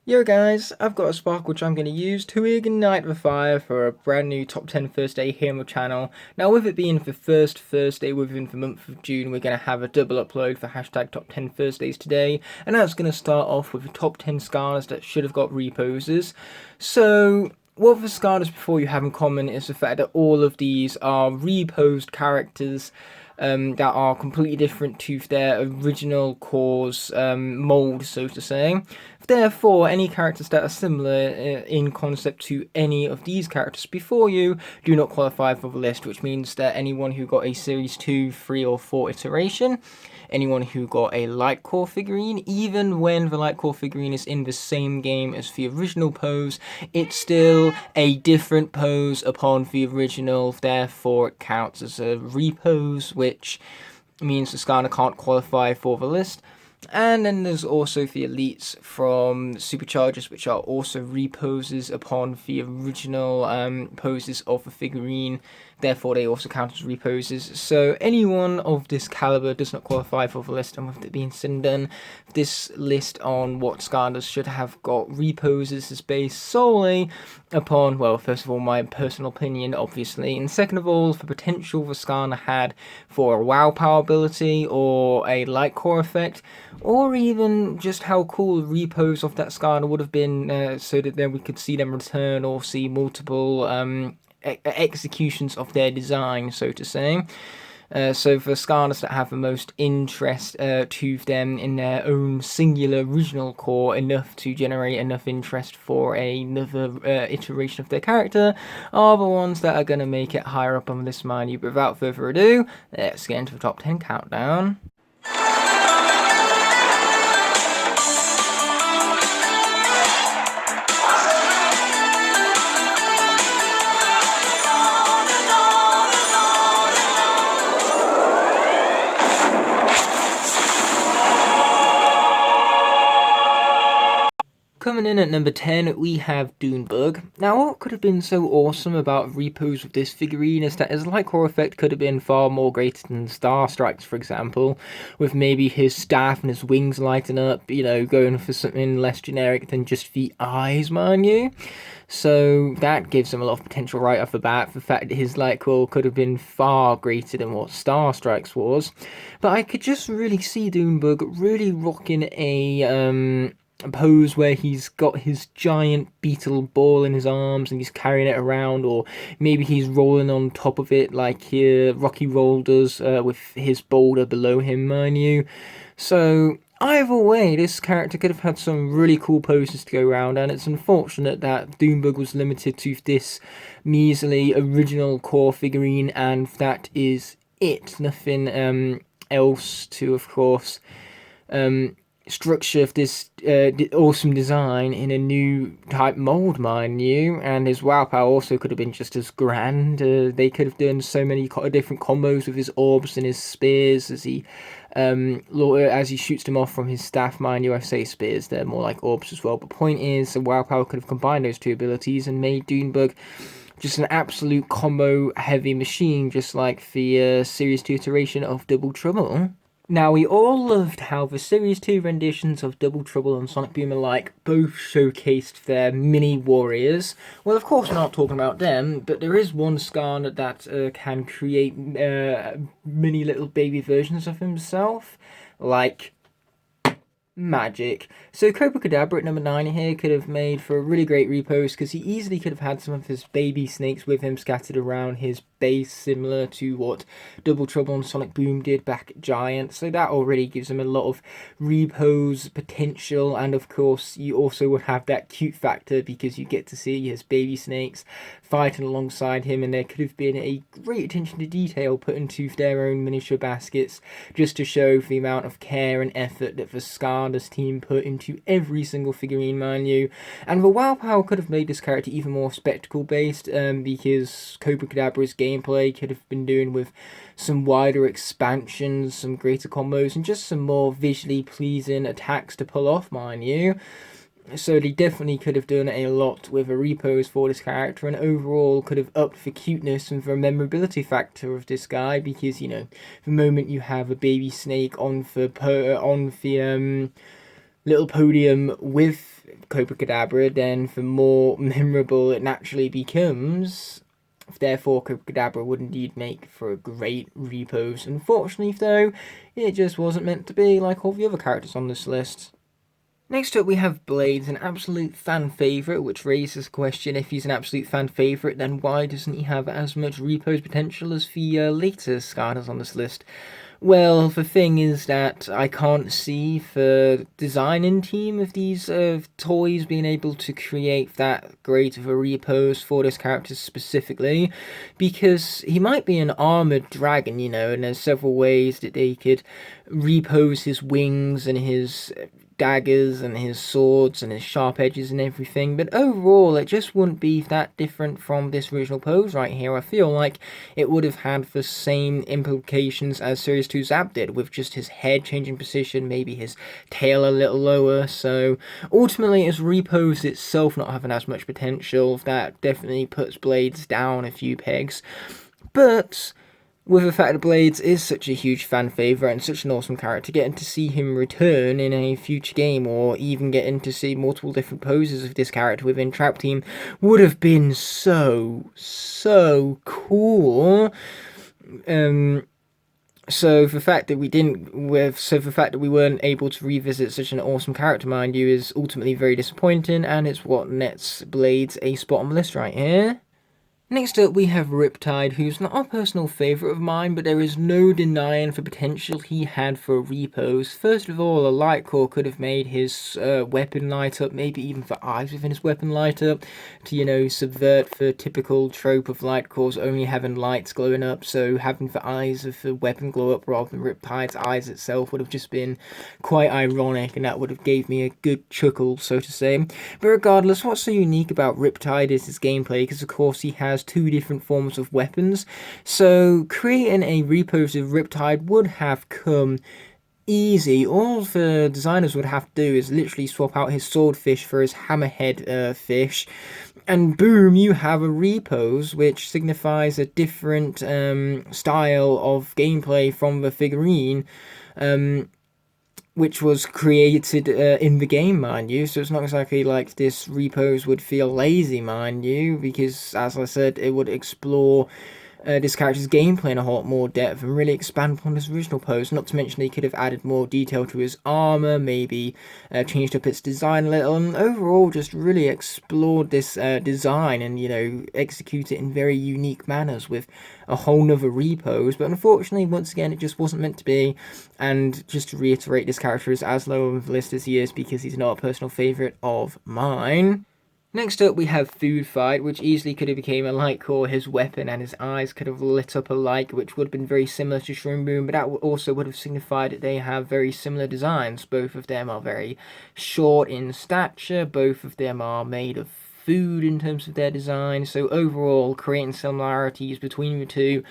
Yo guys, I've got a spark which I'm going to use to ignite the fire for a brand new top 10 Thursday here on the channel. Now with it being the first Thursday within the month of June, we're going to have a double upload for hashtag top 10 Thursdays today. And that's going to start off with the top 10 Skylanders that should have got reposes. So what the Skylanders before you have in common is the fact that all of these are reposed characters that are completely different to their original core's mold, so to say. Therefore, any characters that are similar in concept to any of these characters before you do not qualify for the list, which means that anyone who got a Series 2, 3 or 4 iteration, anyone who got a light core figurine, even when the light core figurine is in the same game as the original pose, it's still a different pose upon the original, therefore it counts as a repose, which means the Skylander can't qualify for the list. And then there's also the elites from Superchargers, which are also reposes upon the original poses of the figurine. Therefore, they also count as reposes. So anyone of this caliber does not qualify for the list. And with it being said and done, this list on what Skylanders should have got reposes is based solely upon, well, first of all, my personal opinion, obviously, and second of all, the potential the Skylander had for a wow power ability or a light core effect, or even just how cool the repose of that Skylander would have been, so that then we could see them return or see multiple executions of their design, so to say. So for Skylanders that have the most interest to them in their own singular original core, enough to generate enough interest for another iteration of their character, are the ones that are going to make it higher up on this menu. But without further ado, let's get into the top 10 countdown. Coming in at number 10, we have Dunebug. Now, what could have been so awesome about repose with this figurine is that his light core effect could have been far more greater than Star Strikes, for example, with maybe his staff and his wings lighting up, you know, going for something less generic than just the eyes, mind you. So that gives him a lot of potential right off the bat. The fact that his light core could have been far greater than what Star Strikes was. But I could just really see Dunebug really rocking a pose where he's got his giant beetle ball in his arms and he's carrying it around, or maybe he's rolling on top of it like Rocky Roll does with his boulder below him, mind you. So either way, this character could have had some really cool poses to go around, and it's unfortunate that Dunebug was limited to this measly original core figurine, and that is it. Nothing else to, of course, structure of this awesome design in a new type mold, mind you. And his wow power also could have been just as grand. They could have done so many different combos with his orbs and his spears as he shoots them off from his staff, mind you. I say spears, they're more like orbs as well, but point is, the wow power could have combined those two abilities and made Dunebug just an absolute combo heavy machine, just like the Series 2 iteration of Double Trouble. Now, we all loved how the Series 2 renditions of Double Trouble and Sonic Boom alike both showcased their mini warriors. Well, of course, we're not talking about them, but there is one Skylander that can create mini little baby versions of himself, like magic. So Cadabra at number 9 here could have made for a really great repose, because he easily could have had some of his baby snakes with him scattered around his base, similar to what Double Trouble and Sonic Boom did back at Giant. So that already gives him a lot of repose potential, and of course you also would have that cute factor because you get to see his baby snakes fighting alongside him, and there could have been a great attention to detail put into their own miniature baskets just to show the amount of care and effort that the Skylanders team put into every single figurine, mind you. And the wow power could have made this character even more spectacle based, because Cadabra's gameplay could have been doing with some wider expansions, some greater combos, and just some more visually pleasing attacks to pull off, mind you. So they definitely could have done a lot with a repose for this character, and overall could have upped the cuteness and the memorability factor of this guy, because, you know, the moment you have a baby snake on the little podium with Cobra Cadabra, then the more memorable it naturally becomes. Therefore, Cobra Cadabra would indeed make for a great Repose. Unfortunately, though, it just wasn't meant to be like all the other characters on this list. Next up, we have Blades, an absolute fan favourite, which raises the question, if he's an absolute fan favourite, then why doesn't he have as much Repose potential as the later Skylanders on this list? Well, the thing is that I can't see the designing team of these toys being able to create that great of a repose for this character specifically, because he might be an armoured dragon, you know, and there's several ways that they could repose his wings and his daggers and his swords and his sharp edges and everything, but overall it just wouldn't be that different from this original pose right here. I feel like it would have had the same implications as Series 2 Zap did, with just his head changing position, maybe his tail a little lower. So ultimately, as Repose itself not having as much potential, that definitely puts Blades down a few pegs. But with the fact that Blades is such a huge fan favourite and such an awesome character, getting to see him return in a future game, or even getting to see multiple different poses of this character within Trap Team, would have been so cool. So the fact that we weren't able to revisit such an awesome character, mind you, is ultimately very disappointing, and it's what nets Blades a spot on the list right here. Next up, we have Riptide, who's not a personal favourite of mine, but there is no denying the potential he had for a repose. First of all, a light core could have made his weapon light up, maybe even the eyes within his weapon light up, to, you know, subvert the typical trope of light cores only having lights glowing up, so having the eyes of the weapon glow up rather than Riptide's eyes itself would have just been quite ironic, and that would have gave me a good chuckle, so to say. But regardless, what's so unique about Riptide is his gameplay, because of course he has two different forms of weapons, so creating a repose of Riptide would have come easy. All the designers would have to do is literally swap out his swordfish for his hammerhead fish, and boom, you have a repose, which signifies a different style of gameplay from the figurine, which was created in the game, mind you, so it's not exactly like this repose would feel lazy, mind you, because, as I said, it would explore this character's gameplay in a lot more depth and really expand upon his original pose. Not to mention he could have added more detail to his armor, maybe changed up its design a little, and overall just really explored this design and, you know, execute it in very unique manners with a whole nother repose. But unfortunately, once again, it just wasn't meant to be. And just to reiterate, this character is as low on the list as he is because he's not a personal favourite of mine. Next up, we have Food Fight, which easily could have became a light core. His weapon and his eyes could have lit up alike, which would have been very similar to Shroom Boom, but that also would have signified that they have very similar designs. Both of them are very short in stature, both of them are made of food in terms of their design, so overall, creating similarities between the two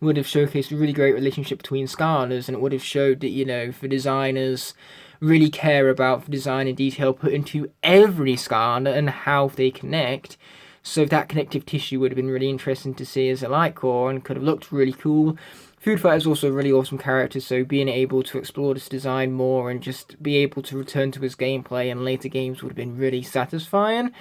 would have showcased a really great relationship between Skylanders, and it would have showed that, you know, the designers really care about the design and detail put into every Skylander and how they connect. So that connective tissue would have been really interesting to see as a light core and could have looked really cool. Food Fight is also a really awesome character, so being able to explore this design more and just be able to return to his gameplay in later games would have been really satisfying.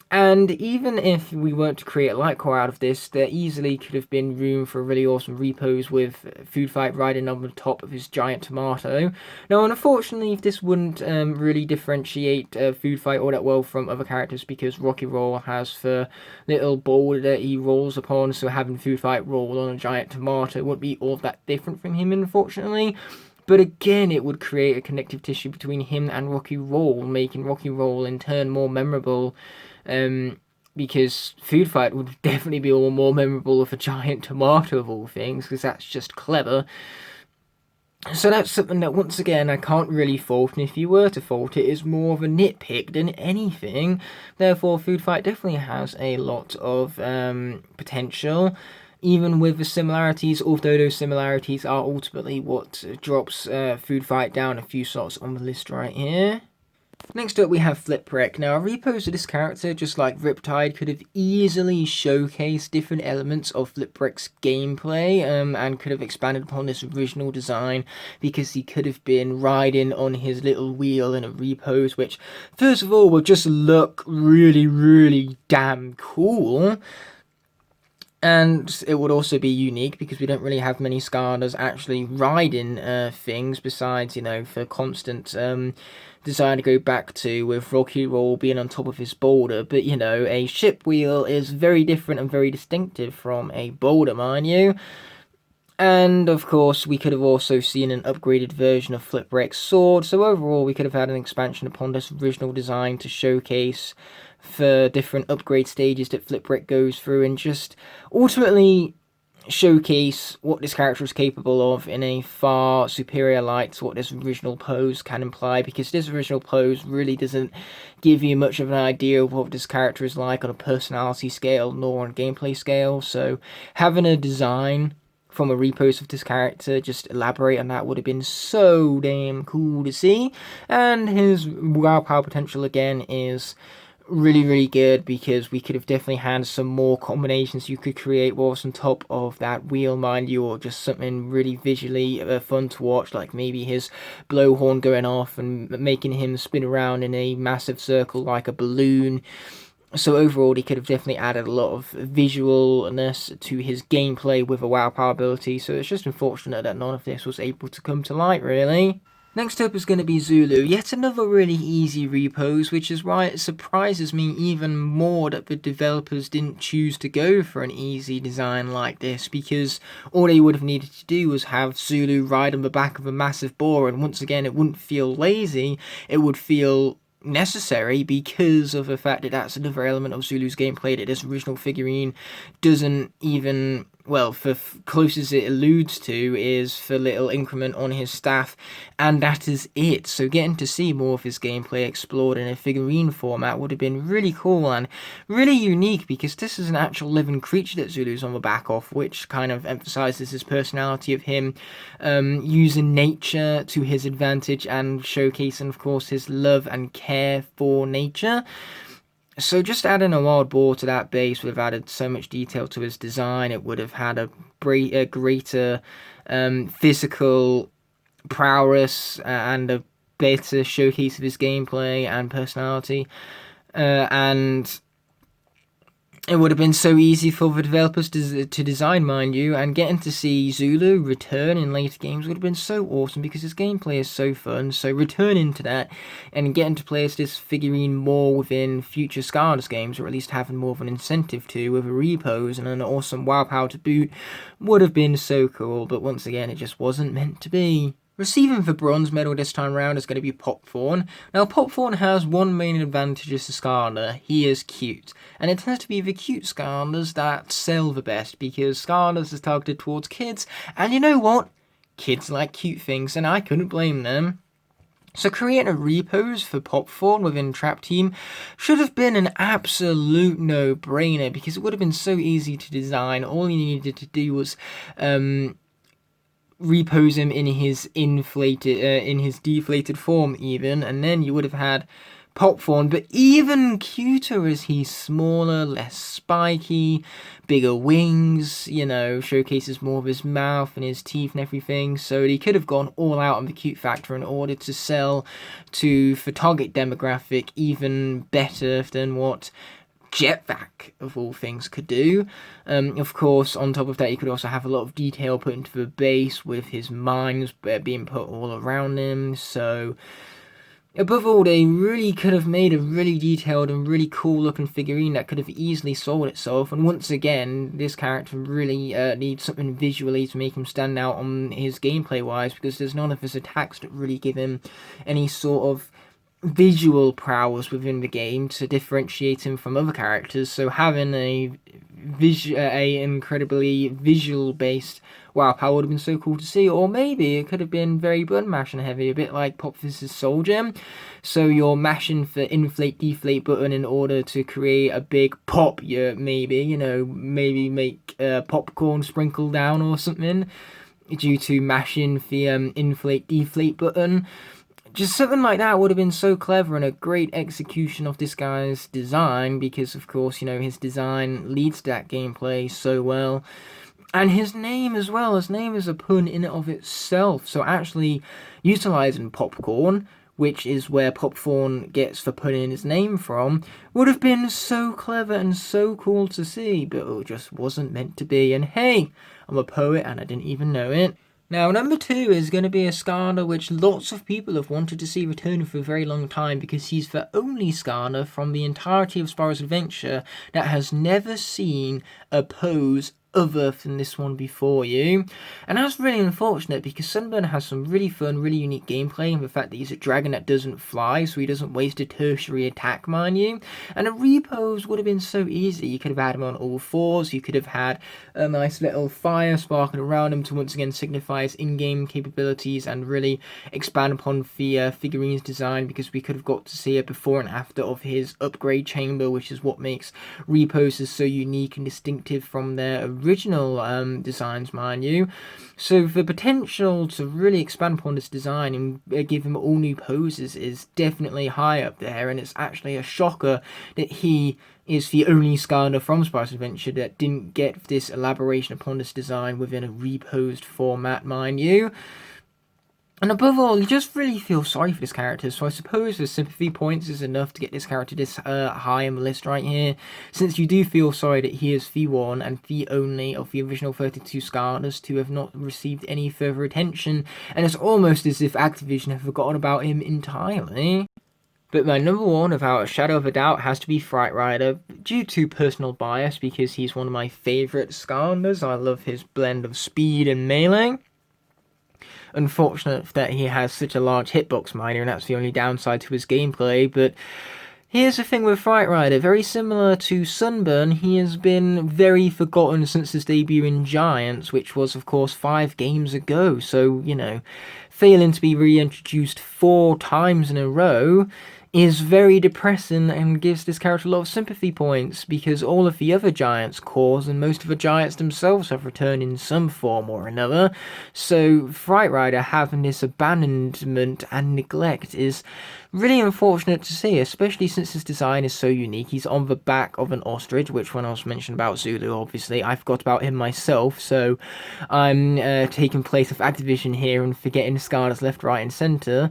And even if we weren't to create a light core out of this, there easily could have been room for a really awesome repose with Food Fight riding on the top of his giant tomato. Now, unfortunately, this wouldn't really differentiate Food Fight all that well from other characters, because Rocky Roll has the little boulder that he rolls upon, so having Food Fight roll on a giant tomato wouldn't be all that different from him, unfortunately. But again, it would create a connective tissue between him and Rocky Roll, making Rocky Roll in turn more memorable. Because Food Fight would definitely be all more memorable with a giant tomato of all things, because that's just clever. So that's something that, once again, I can't really fault, and if you were to fault it, is more of a nitpick than anything. Therefore, Food Fight definitely has a lot of potential, even with the similarities, although those similarities are ultimately what drops Food Fight down a few slots on the list right here. Next up we have Flipbrick. Now, a repose of this character, just like Riptide, could have easily showcased different elements of Flipbrick's gameplay and could have expanded upon this original design, because he could have been riding on his little wheel in a repose, which, first of all, would just look really, really damn cool. And it would also be unique because we don't really have many Skylanders actually riding things besides, you know, for constant design to go back to, with Rocky Roll being on top of his boulder. But, you know, a ship wheel is very different and very distinctive from a boulder, mind you. And, of course, we could have also seen an upgraded version of Flipbrick's sword. So overall, we could have had an expansion upon this original design to showcase for different upgrade stages that Flipbrick goes through, and just ultimately showcase what this character is capable of in a far superior light to what this original pose can imply, because this original pose really doesn't give you much of an idea of what this character is like on a personality scale nor on a gameplay scale. So having a design from a repose of this character just elaborate on that would have been so damn cool to see. And his wow power potential again is really good, because we could have definitely had some more combinations you could create whilst on top of that wheel, mind you, or just something really visually fun to watch, like maybe his blowhorn going off and making him spin around in a massive circle like a balloon. So overall, he could have definitely added a lot of visualness to his gameplay with a wow power ability. So it's just unfortunate that none of this was able to come to light, really. Next up is going to be Zulu, yet another really easy repose, which is why it surprises me even more that the developers didn't choose to go for an easy design like this, because all they would have needed to do was have Zulu ride on the back of a massive boar, and once again it wouldn't feel lazy, it would feel necessary, because of the fact that that's another element of Zulu's gameplay that this original figurine doesn't even, well, for close as it alludes to, is for little increment on his staff, and that is it. So getting to see more of his gameplay explored in a figurine format would have been really cool and really unique, because this is an actual living creature that Zulu's on the back of, which kind of emphasizes his personality of him using nature to his advantage and showcasing, of course, his love and care for nature. So just adding a wild boar to that base would have added so much detail to his design. It would have had a greater physical prowess and a better showcase of his gameplay and personality. And it would have been so easy for the developers to design, mind you, and getting to see Zulu return in later games would have been so awesome, because his gameplay is so fun. So returning to that and getting to play as this figurine more within future Skylanders games, or at least having more of an incentive to, with a repose and an awesome wow power to boot, would have been so cool. But once again, it just wasn't meant to be. Receiving the bronze medal this time round is going to be Thorne. Now, Thorne has one main advantage as a Skylander: he is cute. And it tends to be the cute Skylanders that sell the best, because Skylanders is targeted towards kids, and you know what? Kids like cute things, and I couldn't blame them. So creating a repose for Thorne within Trap Team should have been an absolute no-brainer, because it would have been so easy to design. All you needed to do was repose him in his deflated form even, and then you would have had Thorne, but even cuter as he's smaller, less spiky, bigger wings, you know, showcases more of his mouth and his teeth and everything. So he could have gone all out on the cute factor in order to sell to the target demographic even better than what Jetpack, of all things, could do. Of course, on top of that, you could also have a lot of detail put into the base, with his mines being put all around him. So above all, they really could have made a really detailed and really cool looking figurine that could have easily sold itself. And once again, this character really needs something visually to make him stand out on his gameplay wise, because there's none of his attacks that really give him any sort of visual prowess within the game to differentiate him from other characters. So having a incredibly visual based wow power would have been so cool to see. Or maybe it could have been very button mashing heavy, a bit like Popfizz's Soul Gem. So you're mashing for inflate deflate button in order to create a big pop. Maybe make popcorn sprinkle down or something, due to mashing the inflate deflate button. Just something like that would have been so clever and a great execution of this guy's design, because of course, you know, his design leads to that gameplay so well. And his name as well, his name is a pun in and of itself. So actually utilising popcorn, which is where Thorne gets the pun in his name from, would have been so clever and so cool to see, but it just wasn't meant to be. And hey, I'm a poet and I didn't even know it. Now, number 2 is going to be a Skylander which lots of people have wanted to see return for a very long time, because he's the only Skylander from the entirety of Spyro's Adventure that has never seen a pose other than this one before you. And that's really unfortunate, because Sunburn has some really fun, really unique gameplay, and the fact that he's a dragon that doesn't fly, so he doesn't waste a tertiary attack, mind you. And a repose would have been so easy. You could have had him on all fours, you could have had a nice little fire sparkling around him to once again signify his in-game capabilities and really expand upon the figurine's design, because we could have got to see a before and after of his upgrade chamber, which is what makes reposes so unique and distinctive from their original designs, mind you. So the potential to really expand upon this design and give him all new poses is definitely high up there, and it's actually a shocker that he is the only Skylander from Spyro's Adventure that didn't get this elaboration upon this design within a reposed format, mind you. And above all, you just really feel sorry for this character, so I suppose the sympathy points is enough to get this character this high on the list right here, since you do feel sorry that he is the one and the only of the original 32 Skylanders to have not received any further attention, and it's almost as if Activision have forgotten about him entirely. But my number 1, without a shadow of a doubt, has to be Fright Rider, due to personal bias, because he's one of my favourite Skylanders. I love his blend of speed and melee. Unfortunate that he has such a large hitbox miner, and that's the only downside to his gameplay, but here's the thing with Fright Rider. Very similar to Sunburn, he has been very forgotten since his debut in Giants, which was of course 5 games ago, so, you know, failing to be reintroduced 4 times in a row is very depressing and gives this character a lot of sympathy points, because all of the other Giants cores and most of the Giants themselves have returned in some form or another. So Fright Rider having this abandonment and neglect is really unfortunate to see, especially since his design is so unique. He's on the back of an ostrich, which when I was mentioning about Zulu, obviously, I forgot about him myself, so I'm taking place of Activision here and forgetting Skylanders left, right and centre.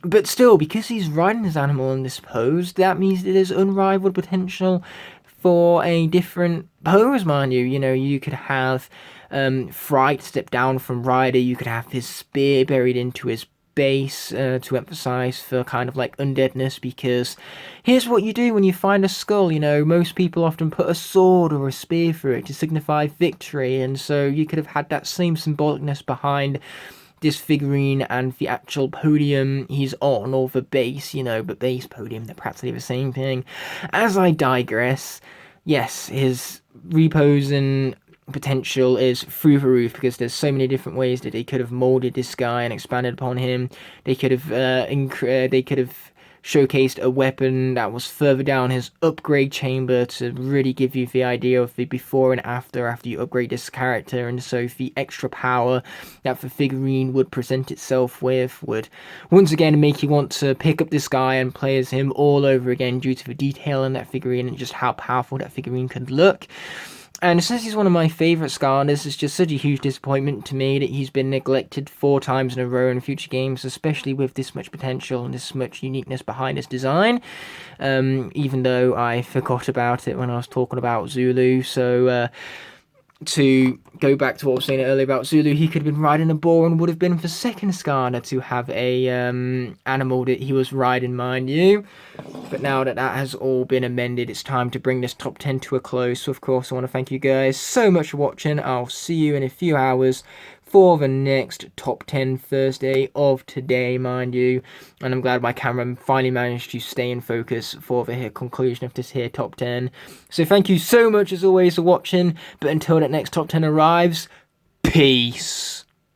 But still, because he's riding his animal in this pose, that means that there's unrivaled potential for a different pose, mind you. You know, you could have Fright step down from Rider, you could have his spear buried into his base to emphasize for kind of like undeadness, because here's what you do when you find a skull. You know, most people often put a sword or a spear through it to signify victory, and so you could have had that same symbolicness behind this figurine and the actual podium he's on, or the base, you know, but base, podium, they're practically the same thing. As I digress, yes, his reposing potential is through the roof, because there's so many different ways that they could have molded this guy and expanded upon him. They could have showcased a weapon that was further down his upgrade chamber to really give you the idea of the before and after you upgrade this character, and so the extra power that the figurine would present itself with would once again make you want to pick up this guy and play as him all over again, due to the detail in that figurine and just how powerful that figurine could look. And since he's one of my favourite Skylanders, it's just such a huge disappointment to me that he's been neglected 4 times in a row in future games, especially with this much potential and this much uniqueness behind his design. Even though I forgot about it when I was talking about Zulu, so to go back to what I was saying earlier about Zulu, he could have been riding a boar and would have been the second Skylander to have a animal that he was riding, mind you. But now that that has all been amended, it's time to bring this top 10 to a close. So of course I want to thank you guys so much for watching. I'll see you in a few hours for the next top 10 Thursday of today, mind you. And I'm glad my camera finally managed to stay in focus for the conclusion of this here top 10. So thank you so much as always for watching, but until that next top 10 arrives, peace.